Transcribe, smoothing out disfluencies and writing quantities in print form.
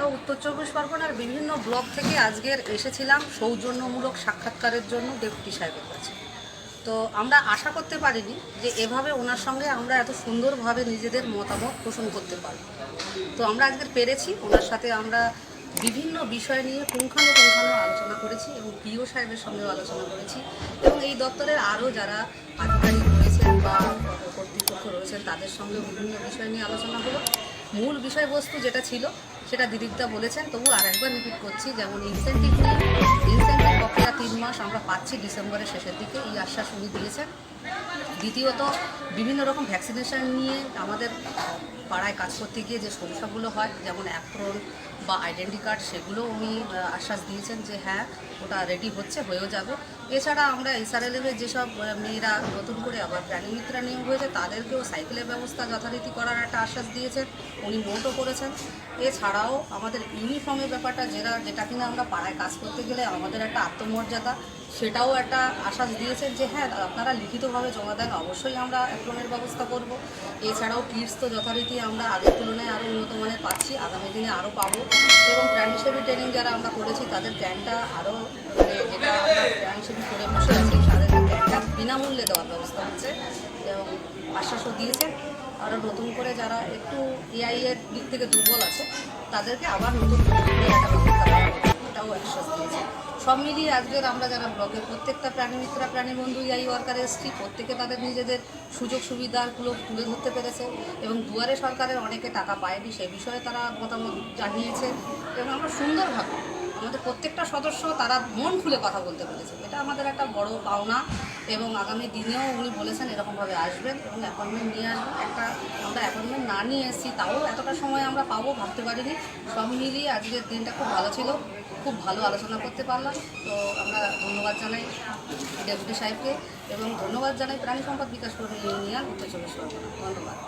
আমরা উত্তর চব্বিশ পরগনার বিভিন্ন ব্লক থেকে আজকের এসেছিলাম সৌজন্যমূলক সাক্ষাৎকারের জন্য ডেপুটি সাহেবের কাছে। তো আমরা আশা করতে পারিনি যে এভাবে ওনার সঙ্গে আমরা এত সুন্দরভাবে নিজেদের মতামত পোষণ করতে পারি। তো আমরা আজকের পেরেছি, ওনার সাথে আমরা বিভিন্ন বিষয় নিয়ে পুঙ্খানুপুঙ্খানু আলোচনা করেছি এবং পিও সাহেবের সঙ্গেও আলোচনা করেছি এবং এই দপ্তরের আরও যারা আধিকারিক রয়েছেন বা কর্তৃপক্ষ রয়েছেন তাদের সঙ্গেও বিভিন্ন বিষয় নিয়ে আলোচনা হলো। মূল বিষয়বস্তু যেটা ছিল সেটা দিদিকদা বলেছেন, তবু আর একবার রিপিট করছি, যেমন ইনসেন্টিভ বকেয়া 3 মাস আমরা পাচ্ছি ডিসেম্বরের শেষের দিকে, এই আশ্বাস উনি দিয়েছেন। দ্বিতীয়ত বিভিন্ন রকম ভ্যাকসিনেশন নিয়ে আমাদের পাড়ায় কাজ করতে গিয়ে যে সমস্যাগুলো হয়, যেমন অ্যাপ্রন বা আইডেন্টি কার্ড, সেগুলো উনি আশ্বাস দিয়েছেন যে হ্যাঁ ওটা রেডি হচ্ছে, হয়েও যাবে। এছাড়া আমরা এসআরএলএমের যেসব মেয়েরা নতুন করে আবার প্রাণীমিত্রা নিয়োগ হয়েছে তাদেরকেও সাইকেলের ব্যবস্থা যথারীতি করার একটা আশ্বাস দিয়েছেন, উনি নোটও করেছেন। এছাড়াও আমাদের ইউনিফর্মের ব্যাপারটা যেটা কিনা আমরা পাড়ায় কাজ করতে গেলে আমাদের একটা আত্মমর্যাদা, সেটাও একটা আশ্বাস দিয়েছেন যে হ্যাঁ আপনারা লিখিতভাবে জমা দেন, অবশ্যই আমরা অ্যাপ্রনের ব্যবস্থা করব। এছাড়াও কিটস তো যথারীতি আমরা আগের তুলনায় আরও উন্নত মানের পাচ্ছি, আগামী দিনে আরও পাবো। এবং প্রাণীসেবী ট্রেনিং যারা আমরা করেছি তাদের ক্যাম্পটা আরও যেটা আমরা প্রাণীসেবী করে বসে আছি তাদেরকে ক্যাম্পটা বিনামূল্যে দেওয়ার ব্যবস্থা হচ্ছে এবং আশ্বাসও দিয়েছেন। আরও নতুন করে যারা একটু এআই এর দিক থেকে দুর্বল আছে তাদেরকে আবার নতুন একটা ব্যবস্থা করা হবে, এটাও আশ্বাস দিয়েছে। সব মিলিয়ে আজকের আমরা যারা ব্লকের প্রত্যেকটা প্রাণীমিত্রা প্রাণীবন্ধু এআই ওয়ার্কার এসছি, প্রত্যেকে তাদের নিজেদের সুযোগ সুবিধাগুলো তুলে ধরতে পেরেছে এবং দুয়ারে সরকারের অনেকে টাকা পায়নি, সে বিষয়ে তারা মতামত জানিয়েছে এবং আমরা সুন্দরভাবে আমাদের প্রত্যেকটা সদস্য তারা মন খুলে কথা বলতে পেরেছে, এটা আমাদের একটা বড় পাওনা। এবং আগামী দিনেও উনি বলেছেন এরকমভাবে আসবেন এবং অ্যাপয়েন্টমেন্ট নিয়ে আসবেন। একটা আমরা অ্যাপয়েন্টমেন্ট না নিয়ে এসেছি, তাও এতটা সময় আমরা পাবো ভাবতে পারিনি। সব মিলিয়ে আজকের দিনটা খুব ভালো ছিল, খুব ভালো আলোচনা করতে পারলাম। তো আমরা ধন্যবাদ জানাই ডেপুটি সাহেবকে এবং ধন্যবাদ জানাই প্রাণী সম্পদ বিকাশ কর্মী ইউনিয়ন উত্তর চব্বিশ পরগনা। ধন্যবাদ।